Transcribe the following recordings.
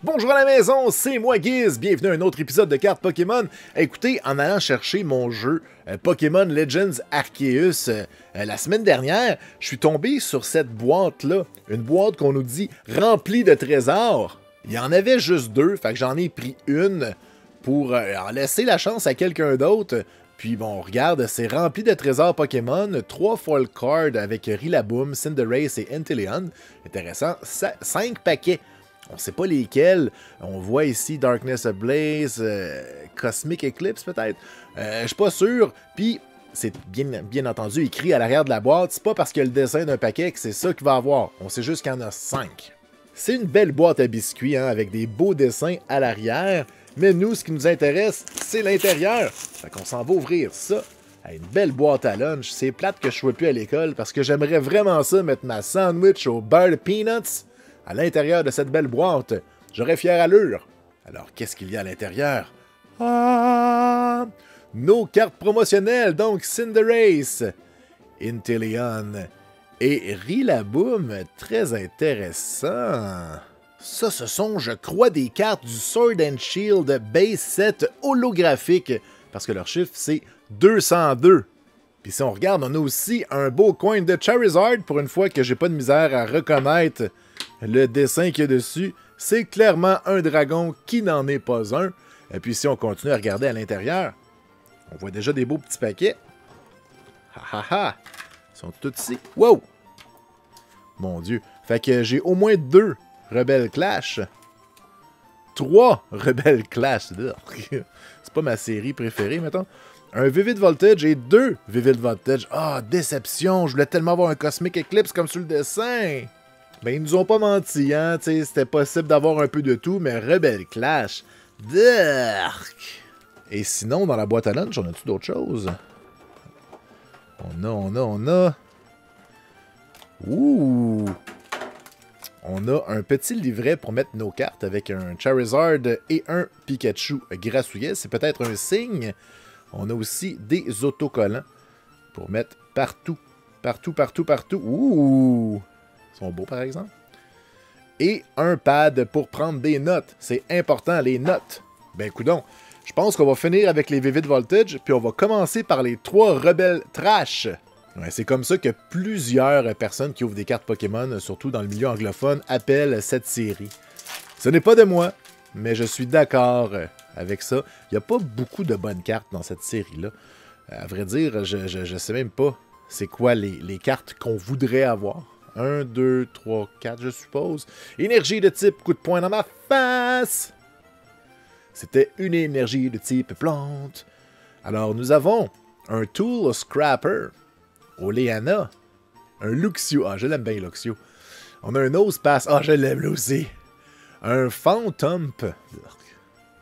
Bonjour à la maison, c'est moi Giz, bienvenue à un autre épisode de cartes Pokémon. Écoutez, en allant chercher mon jeu Pokémon Legends Arceus la semaine dernière, je suis tombé sur cette boîte-là, une boîte qu'on nous dit remplie de trésors. Il y en avait juste deux, fait que j'en ai pris une pour en laisser la chance à quelqu'un d'autre. Puis bon, regarde, c'est rempli de trésors Pokémon, 3 foil cards avec Rillaboom, Cinderace et Inteleon. Intéressant, 5 paquets. On sait pas lesquels. On voit ici Darkness Ablaze, Cosmic Eclipse peut-être. Je suis pas sûr. Puis, c'est bien entendu écrit à l'arrière de la boîte. C'est pas parce qu'il y a le dessin d'un paquet que c'est ça qu'il va avoir. On sait juste qu'il y en a 5. C'est une belle boîte à biscuits, hein, avec des beaux dessins à l'arrière. Mais nous, ce qui nous intéresse, c'est l'intérieur. Fait qu'on s'en va ouvrir ça. Une belle boîte à lunch. C'est plate que je sois plus à l'école parce que j'aimerais vraiment ça mettre ma sandwich au beurre de peanuts à l'intérieur de cette belle boîte. J'aurais fière allure. Alors, qu'est-ce qu'il y a à l'intérieur? Ah! Nos cartes promotionnelles, donc Cinderace, Inteleon et Rillaboom. Très intéressant. Ça, ce sont, je crois, des cartes du Sword and Shield Base Set holographique, parce que leur chiffre, c'est 202. Puis si on regarde, on a aussi un beau coin de Charizard, pour une fois que j'ai pas de misère à reconnaître le dessin qu'il y a dessus. C'est clairement un dragon qui n'en est pas un. Et puis si on continue à regarder à l'intérieur, on voit déjà des beaux petits paquets. Ha ha ha! Ils sont tous ici. Wow! Mon Dieu. Fait que j'ai au moins 2 Rebelle Clash. 3 Rebelle Clash. C'est pas ma série préférée, mettons. Un Vivid Voltage et 2 Vivid Voltage. Ah, déception! Je voulais tellement avoir un Cosmic Eclipse comme sur le dessin. Ben, ils nous ont pas menti, hein. T'sais, c'était possible d'avoir un peu de tout, mais Rebelle Clash. Dark! Et sinon, dans la boîte à lunch, on a-tu d'autres choses? On a... Ouh! On a un petit livret pour mettre nos cartes avec un Charizard et un Pikachu grassouillet. C'est peut-être un signe. On a aussi des autocollants pour mettre partout. Partout. Ouh! Ils sont beaux, par exemple. Et un pad pour prendre des notes. C'est important, les notes. Ben, coudonc. Je pense qu'on va finir avec les Vivid Voltage, puis on va commencer par les 3 Rebelles Trash. Ouais, c'est comme ça que plusieurs personnes qui ouvrent des cartes Pokémon, surtout dans le milieu anglophone, appellent cette série. Ce n'est pas de moi, mais je suis d'accord avec ça. Il n'y a pas beaucoup de bonnes cartes dans cette série-là. À vrai dire, je sais même pas c'est quoi les cartes qu'on voudrait avoir. 1, 2, 3, 4, je suppose. Énergie de type coup de poing dans ma face. C'était une énergie de type plante. Alors, nous avons un Tool Scrapper, Oleana, un Luxio. Ah, je l'aime bien, Luxio. On a un Nosepass. Ah, je l'aime, là aussi. Un Phantomp.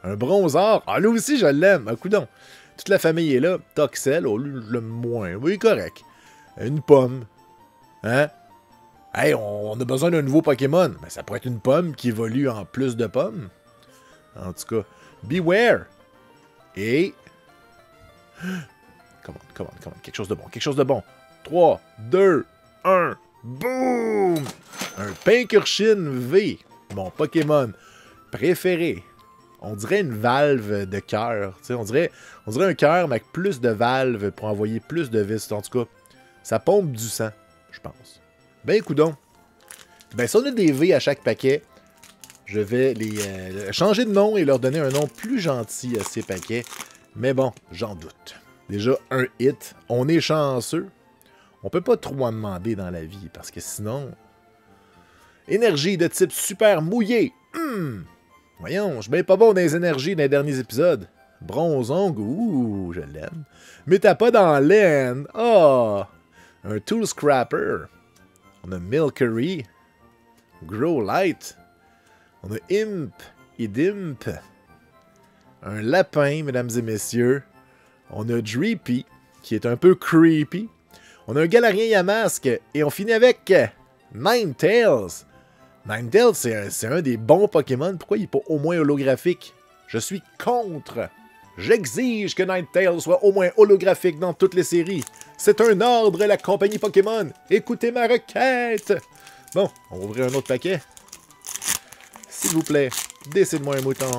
Un Bronzor. Ah, là aussi, je l'aime. Un coudon. Toute la famille est là. Toxel, oh, le moins. Oui, correct. Une pomme. Hein? Hey, on a besoin d'un nouveau Pokémon. Ben, ça pourrait être une pomme qui évolue en plus de pommes. En tout cas, Beware. Et... Comment. Quelque chose de bon. 3, 2, 1. Boum! Un Pincurchin V. Mon Pokémon préféré. On dirait une valve de cœur. On dirait un cœur, mais avec plus de valves pour envoyer plus de vis. En tout cas, ça pompe du sang, je pense. Ben, coudonc. Ben, si on a des V à chaque paquet, je vais les changer de nom et leur donner un nom plus gentil à ces paquets. Mais bon, j'en doute. Déjà, un hit. On est chanceux. On peut pas trop en demander dans la vie, parce que sinon... Énergie de type super mouillé. Voyons, je suis bien pas bon dans les énergies dans les derniers épisodes. Bronzong, ouh, je l'aime. Mais t'as pas dans l'aine. Oh! Un Tool Scrapper. On a Milcery. Growlite. On a Imp et Dimp. Un lapin, mesdames et messieurs. On a Dreepy, qui est un peu creepy. On a un Galarien Yamask. Et on finit avec Ninetales. Ninetales, c'est un des bons Pokémon. Pourquoi il n'est pas au moins holographique? Je suis contre. J'exige que Ninetales soit au moins holographique dans toutes les séries. C'est un ordre, la compagnie Pokémon. Écoutez ma requête. Bon, on va ouvrir un autre paquet. S'il vous plaît. Décide-moi un mouton.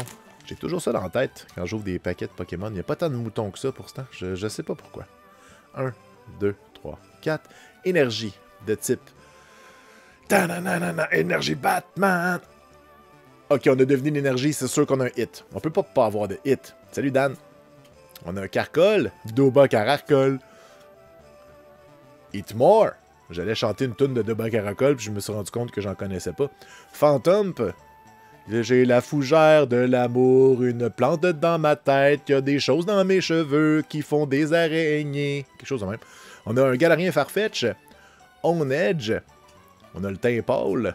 J'ai toujours ça dans la tête quand j'ouvre des paquets de Pokémon. Il n'y a pas tant de moutons que ça pourtant. Je sais pas pourquoi. 1, 2, 3, 4. Énergie de type. Ta-na-na-na-na, énergie Batman. Ok, on a deviné l'énergie, c'est sûr qu'on a un hit. On peut pas avoir de hit. Salut Dan. On a un Carcol. Doba Caracol. Eat More. J'allais chanter une toune de Doba Caracol, puis je me suis rendu compte que j'en connaissais pas. Phantomp. J'ai la fougère de l'amour, une plante dans ma tête, il y a des choses dans mes cheveux qui font des araignées. Quelque chose de même. On a un Galarian Farfetch. On Edge. On a le Taimpole.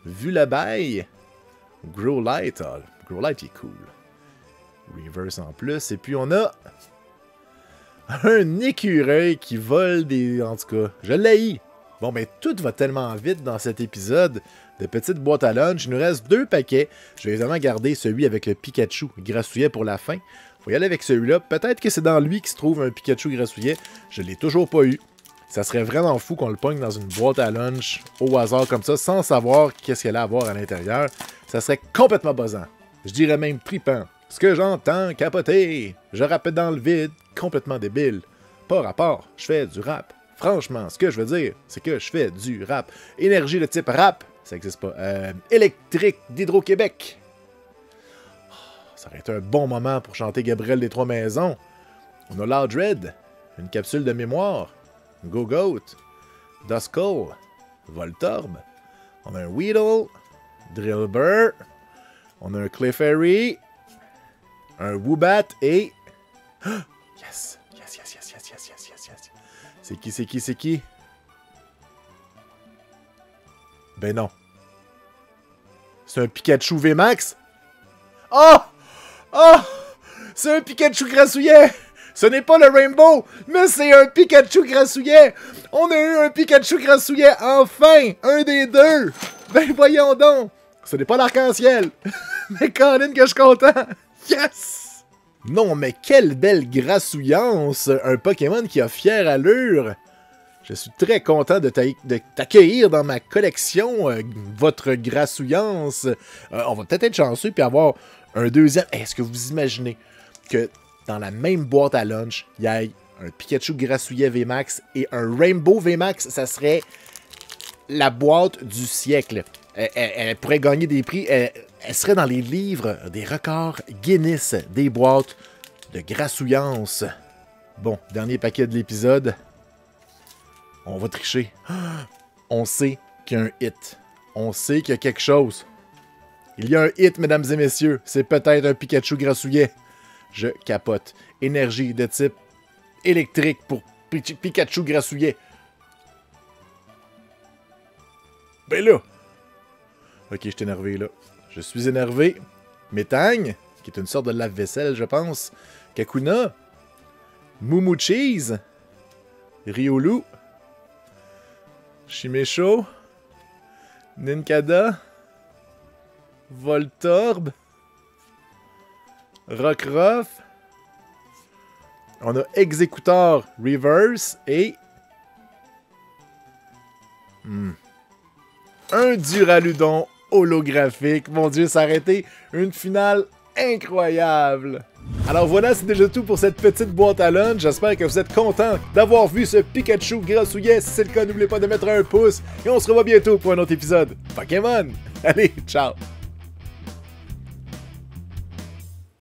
Vullaby. Growlite. Ah, Growlite est cool. Reverse en plus. Et puis on a un écureuil qui vole des... En tout cas, je l'ai. Bon, ben, tout va tellement vite dans cet épisode de petite boîte à lunch. Il nous reste 2 paquets. Je vais évidemment garder celui avec le Pikachu grassouillet pour la fin. Faut y aller avec celui-là. Peut-être que c'est dans lui qu'il se trouve un Pikachu grassouillet. Je l'ai toujours pas eu. Ça serait vraiment fou qu'on le pogne dans une boîte à lunch au hasard comme ça, sans savoir qu'est-ce qu'elle a à voir à l'intérieur. Ça serait complètement buzzant. Je dirais même tripant. Ce que j'entends, capoter. Je rappe dans le vide, complètement débile. Pas rapport, je fais du rap. Franchement, ce que je veux dire, c'est que je fais du rap. Énergie de type rap, ça n'existe pas. Électrique d'Hydro-Québec. Oh, ça aurait été un bon moment pour chanter Gabriel des Trois Maisons. On a Loudred, une capsule de mémoire. Go-Goat, Duskull, Voltorb. On a un Weedle, Drillbur. On a un Clefairy, un Woobat et... Yes! Yes, yes, yes, yes, yes, yes, yes, yes. C'est qui, c'est qui, c'est qui? Ben non. C'est un Pikachu VMAX? Oh! Oh! C'est un Pikachu grassouillet! Ce n'est pas le Rainbow, mais c'est un Pikachu grassouillet! On a eu un Pikachu grassouillet, enfin! Un des deux! Ben voyons donc! Ce n'est pas l'arc-en-ciel! Mais Colin que je suis content! Yes! Non, mais quelle belle grassouillance! Un Pokémon qui a fière allure! Je suis très content de t'accueillir dans ma collection, votre grassouillance. On va peut-être être chanceux puis avoir un deuxième. Est-ce que vous imaginez que dans la même boîte à lunch, il y a un Pikachu grassouillet VMAX et un Rainbow VMAX? Ça serait la boîte du siècle. Elle pourrait gagner des prix. Elle serait dans les livres des records Guinness des boîtes de grassouillance. Bon, dernier paquet de l'épisode. On va tricher. On sait qu'il y a un hit. On sait qu'il y a quelque chose. Il y a un hit, mesdames et messieurs. C'est peut-être un Pikachu grassouillet. Je capote. Énergie de type électrique pour Pikachu grassouillet. Ben là. Ok, je suis énervé là. Je suis énervé. Métagne, qui est une sorte de lave-vaisselle, je pense. Kakuna. Moumou Cheese. Riolu. Chimecho. Nincada. Voltorb. Rockruff. On a Executor Reverse et... un Duraludon holographique. Mon Dieu, ça aurait été une finale incroyable. Alors voilà, c'est déjà tout pour cette petite boîte à lunch. J'espère que vous êtes contents d'avoir vu ce Pikachu grassouillet. Si c'est le cas, n'oubliez pas de mettre un pouce. Et on se revoit bientôt pour un autre épisode Pokémon. Allez, ciao!